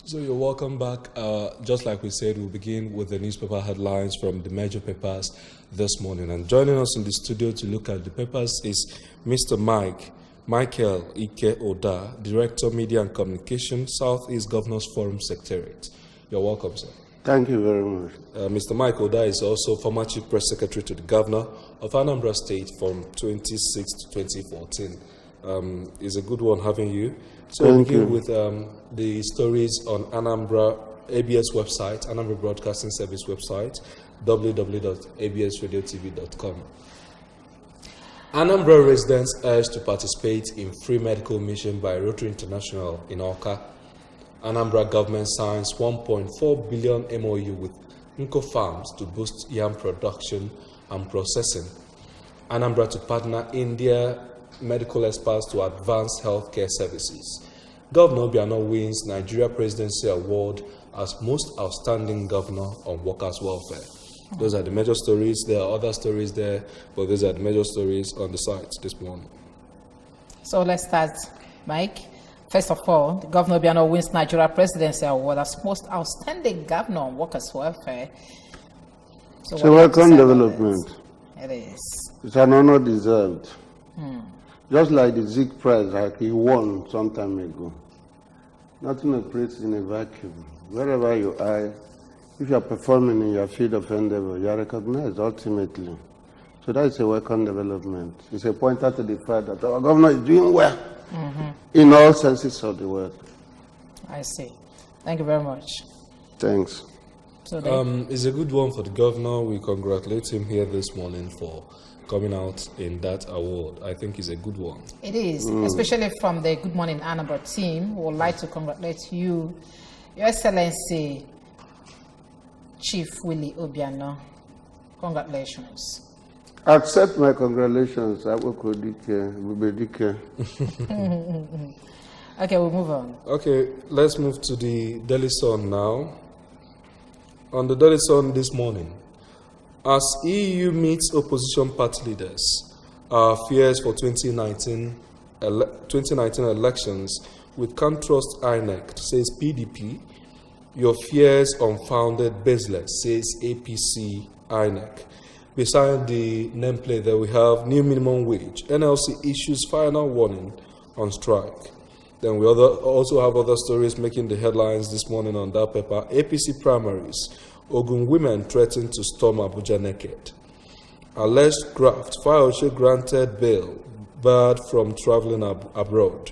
So you're welcome back. Just like we said, we'll begin with the newspaper headlines from the major papers this morning. And joining us in the studio to look at the papers is Mr. Michael Ike Oda, Director, Media and Communication, Southeast Governors Forum Secretariat. You're welcome, sir. Thank you very much. Mr. Mike Oda is also former Chief Press Secretary to the Governor of Anambra State from 2006 to 2014. It's a good one having you. So we'll begin with the stories on Anambra ABS website, Anambra Broadcasting Service website, www.absradiotv.com. Anambra residents urged to participate in free medical mission by Rotary International in Awka. Anambra government signs 1.4 billion MOU with Nko Farms to boost yam production and processing. Anambra to partner India medical experts to advance healthcare services. Governor Obiano wins Nigeria Presidency Award as most outstanding governor on workers' welfare. Those are the major stories. There are other stories there, but those are the major stories on the site this morning. So let's start, Mike. First of all, the Governor Obiano wins Nigeria Presidency Award as most outstanding governor on workers' welfare. So it's a welcome development. It is. It's an honor deserved. Just like the Zeke Prize, like he won some time ago. Nothing operates in a vacuum. Wherever you are, if you are performing in your field of endeavor, you are recognized ultimately. So that is a welcome development. It's a pointer to the fact that our governor is doing well in all senses of the word. I see. Thank you very much. Thanks. So it's a good one for the governor. We congratulate him here this morning for coming out in that award. I think it's a good one. It is, especially from the Good Morning Anambra team. We would like to congratulate you, Your Excellency, Chief Willie Obiano. Congratulations. Accept my congratulations. Okay, we'll move on. Okay, let's move to the Daily Sun now. On the Daily Sun this morning, as EU meets opposition party leaders, our fears for 2019 elections with can't trust INEC, says PDP. Your fears unfounded, baseless, says APC INEC. Beside the nameplate that we have new minimum wage, NLC issues final warning on strike. Then we also have other stories making the headlines this morning on that paper. APC primaries, Ogun women threatened to storm Abuja naked. Alleged graft, Fayose granted bail, barred from traveling abroad.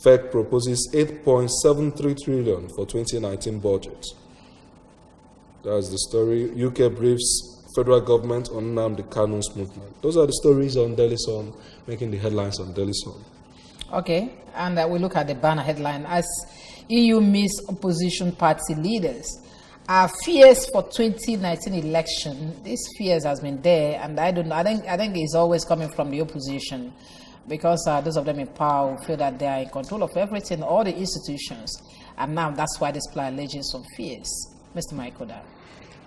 FEC proposes 8.73 trillion for 2019 budget. That's the story. UK briefs federal government on Nnamdi Kanu's movement. Those are the stories on Daily Sun, making the headlines on Daily Sun. Okay, and we look at the banner headline. As EU meets opposition party leaders, our fears for 2019 election, these fears has been there, and I think it's always coming from the opposition, because those of them in power feel that they are in control of everything, all the institutions, and now that's why they display alleging some fears. Mr. Maikoda.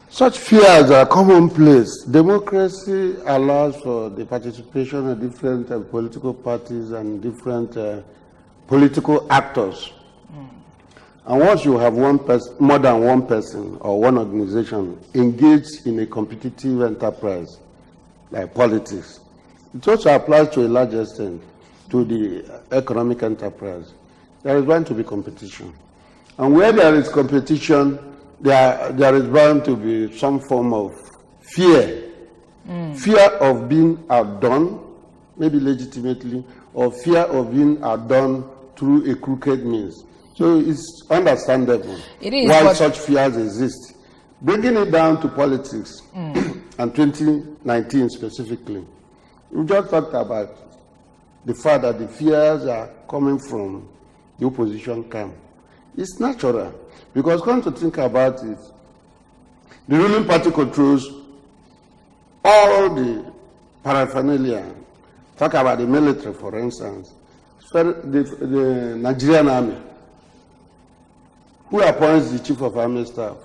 Such fears are commonplace. Democracy allows for the participation of different political parties and different political actors. And once you have more than one person or one organization engaged in a competitive enterprise, like politics, it also applies to a large extent to the economic enterprise. There is bound to be competition. And where there is competition, there is bound to be some form of fear. Fear of being outdone, maybe legitimately, or fear of being outdone through a crooked means. So it's understandable why such fears exist. Bringing it down to politics, and 2019 specifically, we just talked about the fact that the fears are coming from the opposition camp. It's natural, because come to think about it, the ruling party controls all the paraphernalia. Talk about the military, for instance, the Nigerian army. Who appoints the chief of army staff?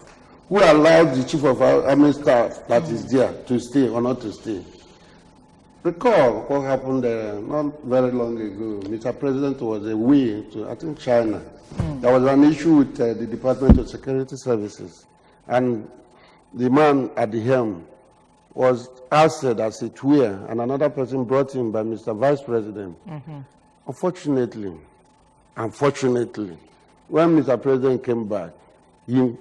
Who allows the chief of army staff that is there to stay or not to stay? recall what happened not very long ago. Mr. President was away to, I think, China. There was an issue with the Department of Security Services, and the man at the helm was ousted, as it were, and another person brought in by Mr. Vice President. Unfortunately, when Mr. President came back, he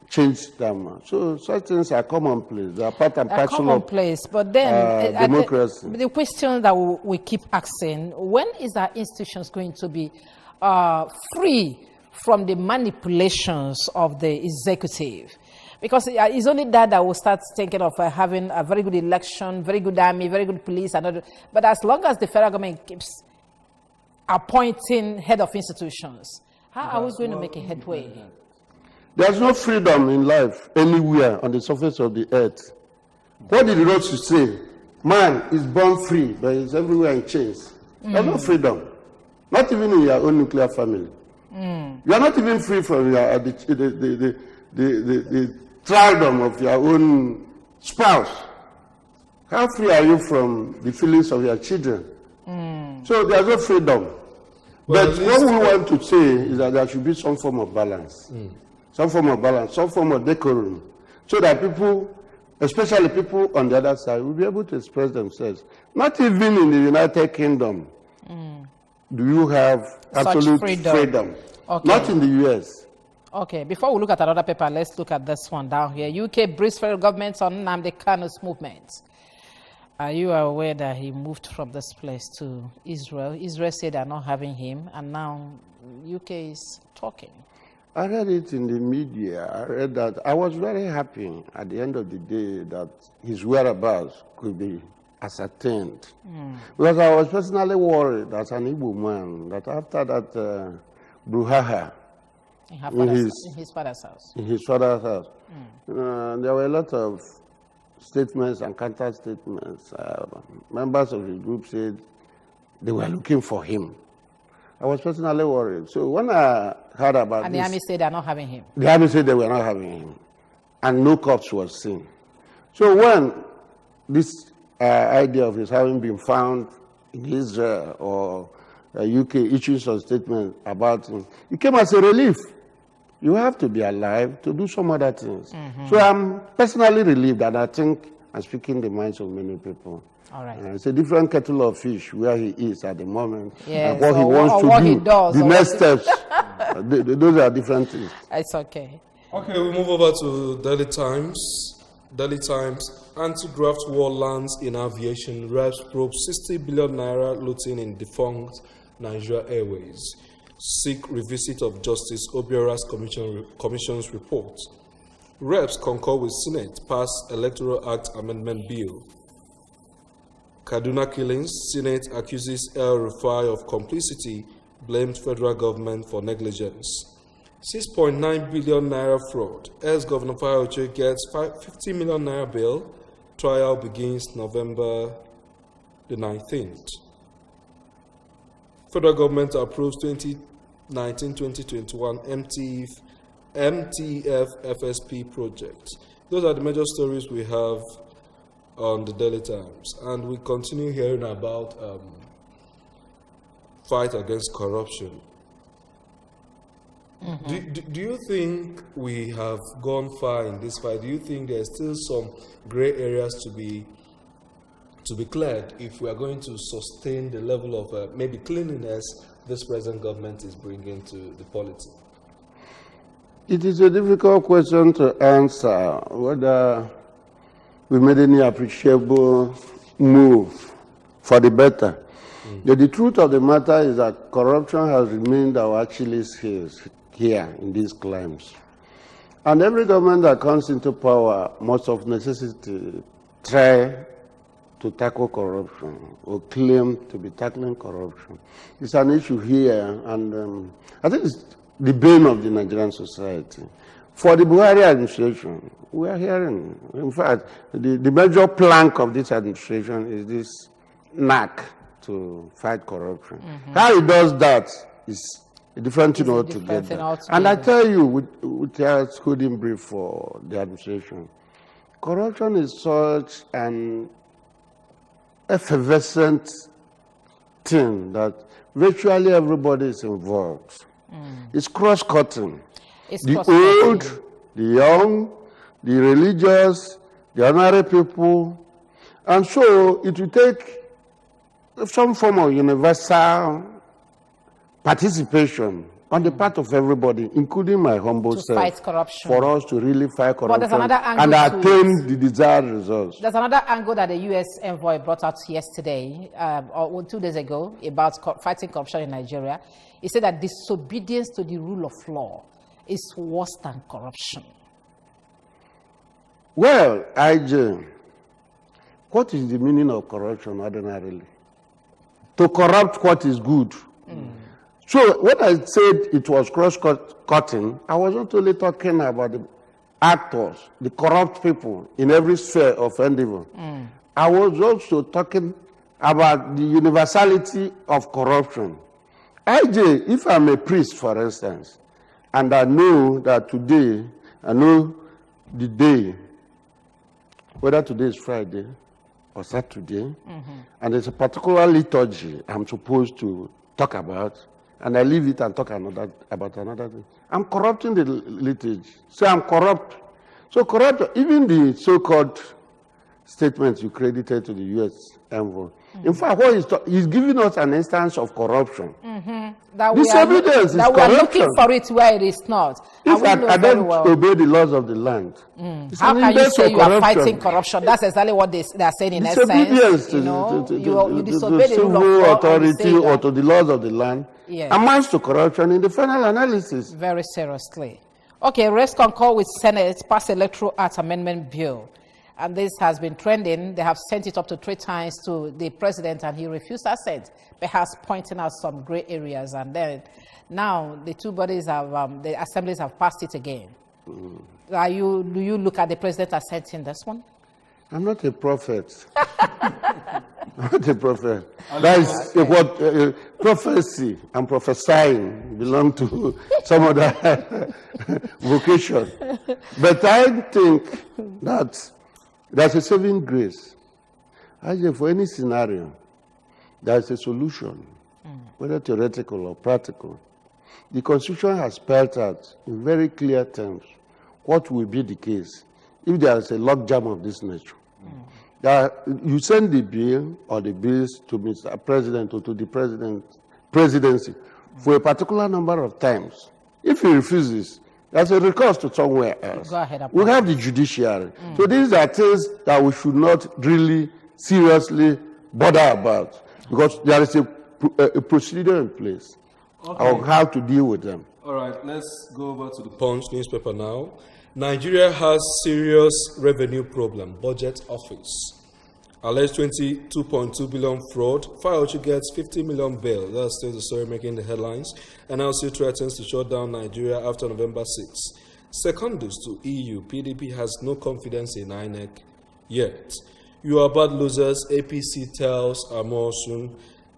changed them. So such things are commonplace. They are part and parcel commonplace, but then democracy. The question that we keep asking: when is our institutions going to be free from the manipulations of the executive? Because it's only that will start thinking of having a very good election, very good army, very good police, but as long as the federal government keeps appointing head of institutions, how are we going to make a headway? There's no freedom in life anywhere on the surface of the earth. What did the Roths say? Man is born free, but he's everywhere in chains. There's no freedom. Not even in your own nuclear family. You are not even free from your, the thraldom of your own spouse. How free are you from the feelings of your children? So there's no freedom. Well, but what we want to say is that there should be some form of balance. Some form of balance, some form of decorum. So that people, especially people on the other side, will be able to express themselves. Not even in the United Kingdom do you have absolute freedom. Okay. Not in the U.S. Okay, before we look at another paper, let's look at this one down here. UK briefs federal government on Anambra Kanu's movement. Are you aware that he moved from this place to Israel? Israel said they're not having him, and now UK is talking. I read it in the media. I read that. I was very happy at the end of the day that his whereabouts could be ascertained. Because I was personally worried as an Igbo man that after that brouhaha in his father's house. There were a lot of statements and counter statements. Members of the group said they were looking for him. I was personally worried. So when I heard about this... And the army said they're not having him. The army said they were not having him. And no corpse was seen. So when this idea of his having been found in Israel or UK issuing some statement about him, it came as a relief. You have to be alive to do some other things. So I'm personally relieved, and I think I'm speaking the minds of many people. All right. It's a different kettle of fish where he is at the moment, yes, and what he wants to do. The next steps, those are different things. It's okay. Okay, we move over to Daily Times. Daily Times, anti-graft war lands in aviation. Reps probe 60 billion naira looting in defunct Nigeria Airways. Seek revisit of Justice Obiора's Commission's report. Reps concur with Senate pass Electoral Act Amendment Bill. Kaduna killings, Senate accuses El Rufai of complicity, blamed federal government for negligence. 6.9 billion naira fraud. Ex-Governor Fayoche gets 50 million naira bail. Trial begins November the 19th. Federal government approves 2019-2021 MTF FSP project. Those are the major stories we have on the Daily Times, and we continue hearing about fight against corruption. Do you think we have gone far in this fight? Do you think there's still some gray areas to be cleared if we are going to sustain the level of maybe cleanliness this present government is bringing to the polity? It is a difficult question to answer whether we made any appreciable move for the better. The truth of the matter is that corruption has remained our Achilles heels here in these climes. And every government that comes into power must of necessity try to tackle corruption or claim to be tackling corruption. It's an issue here, and I think it's the bane of the Nigerian society. For the Buhari administration, we are hearing, in fact, the major plank of this administration is this knack to fight corruption. How he does that is a different thing altogether. And I tell you, with a holding brief for the administration, corruption is such an effervescent thing that virtually everybody is involved. It's cross-cutting. The old, the young, the religious, the ordinary people. And so it will take some form of universal participation on the part of everybody, including my humble self, fight corruption. For us to really fight corruption and attain the desired results. There's another angle that the U.S. envoy brought out yesterday, or 2 days ago, about fighting corruption in Nigeria. He said that disobedience to the rule of law is worse than corruption. Well, IJ, what is the meaning of corruption ordinarily? To corrupt what is good. So when I said it was cross-cutting, I was not only talking about the actors, the corrupt people in every sphere of endeavor. I was also talking about the universality of corruption. IJ, if I'm a priest, for instance, and I know that today, I know the day, whether today is Friday or Saturday, and there's a particular liturgy I'm supposed to talk about, and I leave it and talk about another thing. I'm corrupting the liturgy. So I'm corrupt. So corrupt, even the so-called statements you credited to the U.S. envoy. In fact, what he's giving us an instance of corruption. That this evidence is that corruption. We're looking for it where it is not. If I don't obey the laws of the land. How can you say you are fighting corruption? That's exactly what they are saying in essence. You know, you disobey the rule of law authority or to the laws of the land. Amounts to corruption in the final analysis. Very seriously. Okay, rest concur with Senate pass Electoral Act Amendment Bill. And this has been trending. They have sent it up to 3 times to the president, and he refused assent, perhaps pointing out some gray areas. And then now the 2 bodies have, the assemblies have passed it again. Do you look at the president assenting this one? I'm not a prophet. I'm not a prophet. That is what prophecy and prophesying belong to some other vocation. But I think that there's a saving grace. Actually, for any scenario, there's a solution, whether theoretical or practical. The Constitution has spelled out in very clear terms what will be the case if there is a logjam of this nature. That you send the bill or the bills to Mr. President or to the presidency for a particular number of times. If he refuses, there's a recourse to somewhere else. Go ahead, we have the judiciary. So these are things that we should not really seriously bother about because there is a procedure in place of how to deal with them. All right, let's go over to the Punch newspaper now. Nigeria has serious revenue problem. Budget office. Alleged 22.2 billion fraud. Fayose gets 50 million bail. That's still the story making the headlines. NLC threatens to shut down Nigeria after November 6. Secondus to EU. PDP has no confidence in INEC yet. You are bad losers. APC tells Amosun,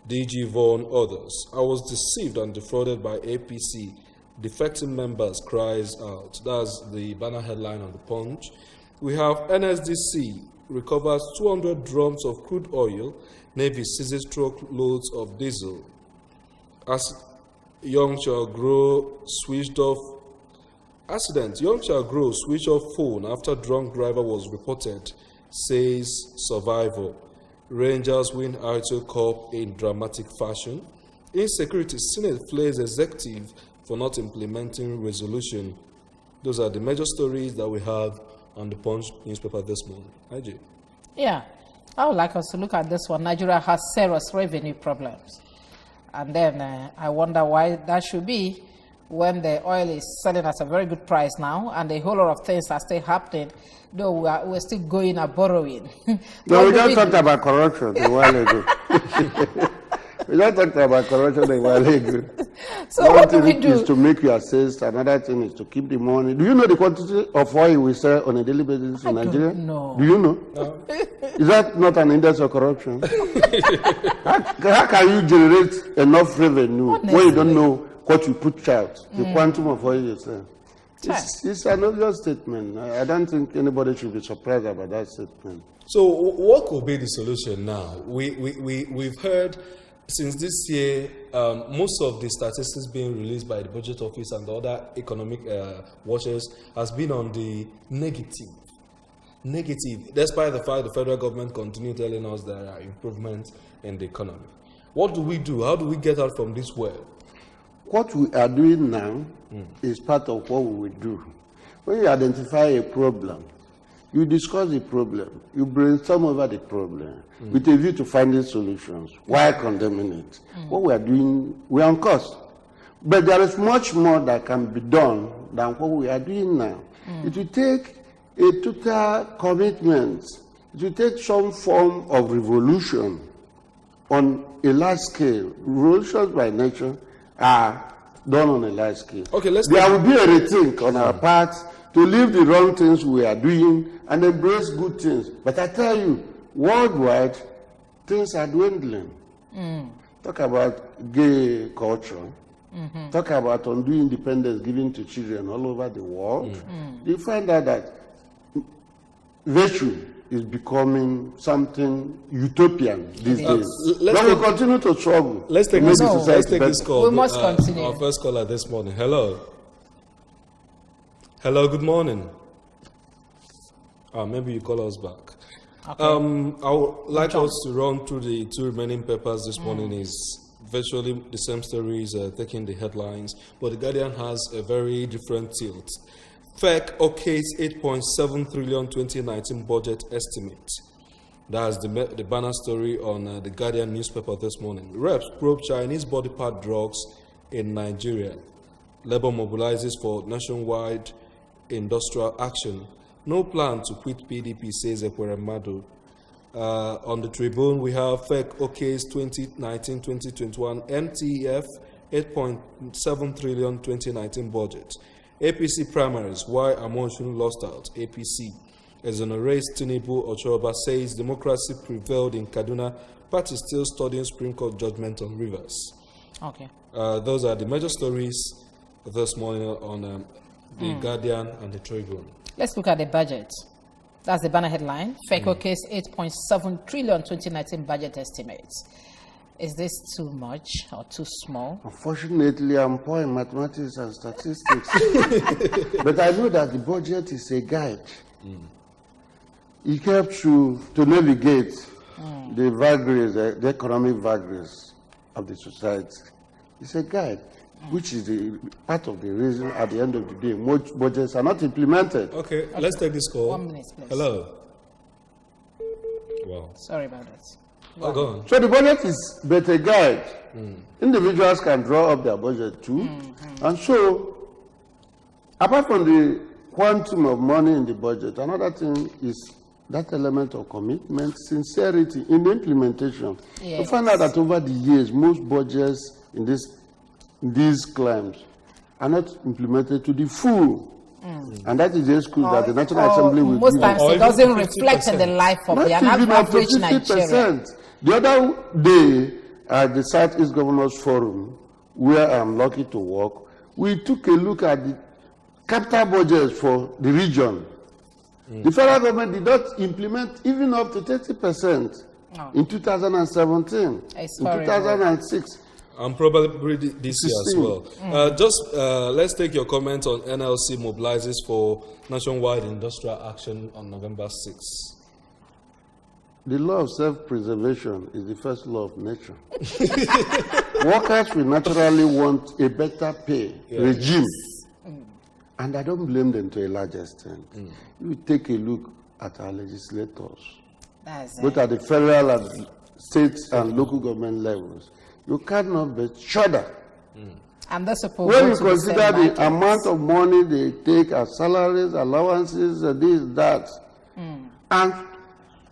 DG Vaughan, others. I was deceived and defrauded by APC. Defecting members cries out. That's the banner headline on the Punch. We have NSDC recovers 200 drums of crude oil. Navy seizes truckloads of diesel. As young shall grow switched off. Accident. Young shall grow switched off phone after drunk driver was reported, says survivor. Rangers win ITO Cup in dramatic fashion. Insecurity. Senate flares executive for not implementing resolution. Those are the major stories that we have on the Punch newspaper this morning. IJ. Yeah, I would like us to look at this one. Nigeria has serious revenue problems. And then I wonder why that should be when the oil is selling at a very good price now and a whole lot of things are still happening, though we're still going and borrowing. No, we just talked about corruption a while ago. We just talked about corruption a while ago. So what do we do? One thing is to make your sales. Another thing is to keep the money. Do you know the quantity of oil we sell on a daily basis in Nigeria? No. Do you know? No. Is that not an index of corruption? how can you generate enough revenue when you don't know what you put out, the quantum of oil you sell? It's an obvious statement. I don't think anybody should be surprised about that statement. So what could be the solution now? We've heard since this year, most of the statistics being released by the Budget Office and the other economic watchers has been on the negative, despite the fact the federal government continue telling us there are improvements in the economy. What do we do? How do we get out from this well? What we are doing now is part of what we will do. When you identify a problem, you discuss the problem, you brainstorm over the problem with a view to finding solutions while condemning it. What we are doing, we are on course. But there is much more that can be done than what we are doing now. It will take a total commitment. It will take some form of revolution on a large scale. Revolutions by nature are done on a large scale. Okay, there will be a rethink on our part to leave the wrong things we are doing and embrace good things. But I tell you, worldwide, things are dwindling. Talk about gay culture. Talk about undue independence given to children all over the world. You find out that virtue is becoming something utopian these days. But we continue to struggle. Let's take this call. We must continue. Our first caller this morning. Hello. Hello, good morning. Maybe you call us back. Okay. I would like us to run through the two remaining papers this morning. Is virtually the same stories taking the headlines, but the Guardian has a very different tilt. FEC okays 8.7 trillion 2019 budget estimate. That's the banner story on the Guardian newspaper this morning. Reps probe Chinese body part drugs in Nigeria. Labour mobilizes for nationwide industrial action. No plan to quit PDP, says Ekweremadu. On the Tribune, we have FEC okays 2019-2021 MTEF 8.7 trillion 2019 budget. APC primaries, why Amonshun lost out. APC exonerates Tinubu. Ochoba says democracy prevailed in Kaduna. Party still studying Supreme Court judgment on Rivers. Okay. Those are the major stories this morning on the Guardian and the Tribune. Let's look at the budget. That's the banner headline. FEC okays 8.7 trillion 2019 budget estimates. Is this too much or too small? Unfortunately, I'm poor in mathematics and statistics. But I know that the budget is a guide. It helps you to navigate the vagaries, the economic vagaries of the society. It's a guide, which is the part of the reason at the end of the day most budgets are not implemented. Okay, let's take this call. 1 minute, please. Hello. Wow. Sorry about that. Go on. So the budget is but a guide. Individuals can draw up their budget too. And so, apart from the quantum of money in the budget, another thing is that element of commitment, sincerity in the implementation. Yes. You find out that over the years, most budgets in these climes are not implemented to the full. And that is the excuse that the National Assembly will most give. times it doesn't reflect in the life of the average Nigerian. The other day at the Southeast Governors Forum, where I'm lucky to work, we took a look at the capital budgets for the region. The federal government did not implement even up to 30% in 2017, in 2006. And probably this year as well. Let's take your comment on NLC mobilizes for nationwide industrial action on November 6th. The law of self-preservation is the first law of nature. Workers will naturally want a better pay regime. And I don't blame them to a large extent. You take a look at our legislators, both at the federal and state and local government levels. You cannot but shudder. And that's supposed when you consider the amount of money they take as salaries, allowances, this, that. And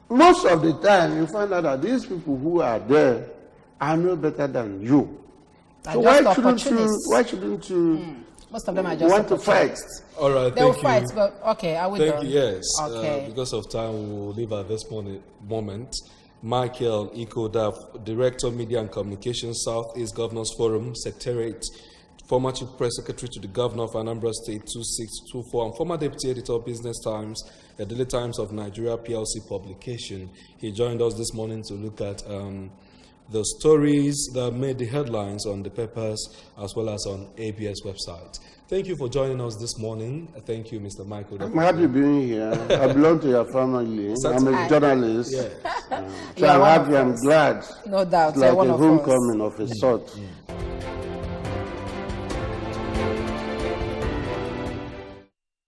most of the time, you find out that these people who are there are no better than you. So why shouldn't you most of them are just want to fight? All right, they'll fight, but okay, I will. Thank you, yes. Okay. Because of time, we will leave at this moment. Michael Ikodaf, Director, Media and Communications, Southeast Governors Forum, Secretariat former Chief Press Secretary to the Governor of Anambra State 2624, and former Deputy Editor of Business Times, the Daily Times of Nigeria PLC publication. He joined us this morning to look at the stories that made the headlines on the papers as well as on ABS website. Thank you for joining us this morning. Thank you, Mr. Michael. I'm happy being here. I belong to your family. I'm a journalist. Yes. So I'm happy, I'm glad. No doubt. It's like a homecoming of a sort.